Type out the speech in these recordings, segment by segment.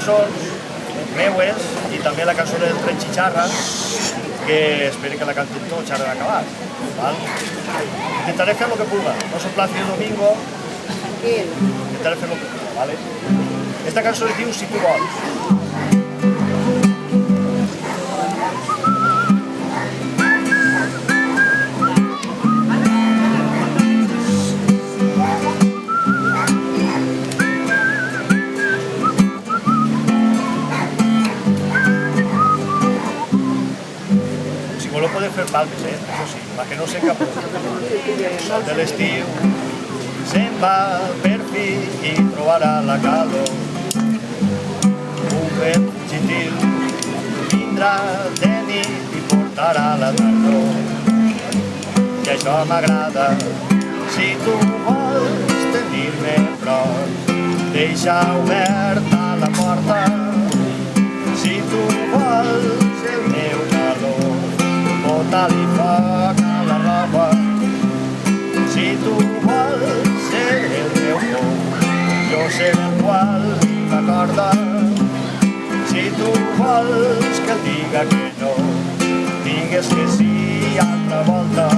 cançons meues i també la cançó del Tren Xixarra, que espero que la cantin tots ara d'acabar. Intentaré fer el que puga, no soy Plácido Domingo, intentaré fer el que puga, ¿vale? Esta cançó es diu Si tu vols. Lo puede fer palmes, això sí, perquè no s'encaposi. El sol de l'estiu se'n va per fi i trobarà la calor. Un vent fugitiu vindrà de nit i portarà la tardor. I això m'agrada, si tu vols tenir-me prop, deixa oberta la porta. Si tu vols el meu calor, bota-li foc a la roba. Si tu vols ser el meu pou, jo seré el qual la corda. Si tu vols que et diga que no, digues que sí altra volta.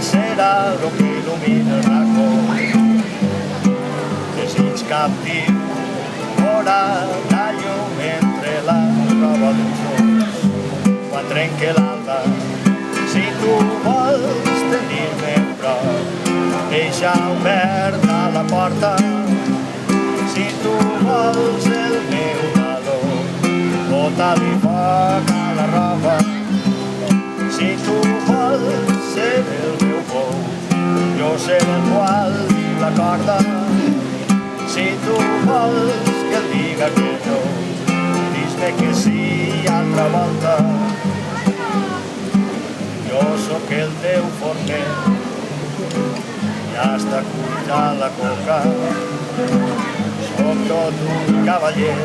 Serà lo que il·lumina el racó. Desig captiu, fora la llum entre la roba dels ulls. Quan trenque l'alba, si tu vols tenir-me prop, deixa oberta la porta. Si tu vols el meu valor, bota-li foc a la roba. Si tu vols ser el meu pou, jo seré el qual la corda. Si tu vols que et diga que no, dis-me que sí altra volta. Jo sóc el teu forner, ja està cuita la coca. Sóc tot un cavaller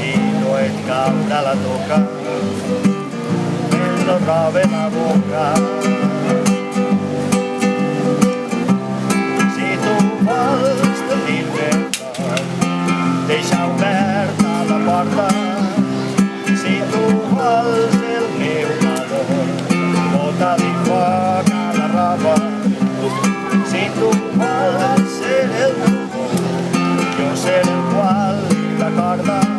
i no et caurà la toca. Lo robe la boca. Si tu vols tenir-me prop, deixa oberta la porta. Si tu vols el meu valor, bota-li foc a la roba. Si tu vols ser el meu pou, jo seré el qual la corda.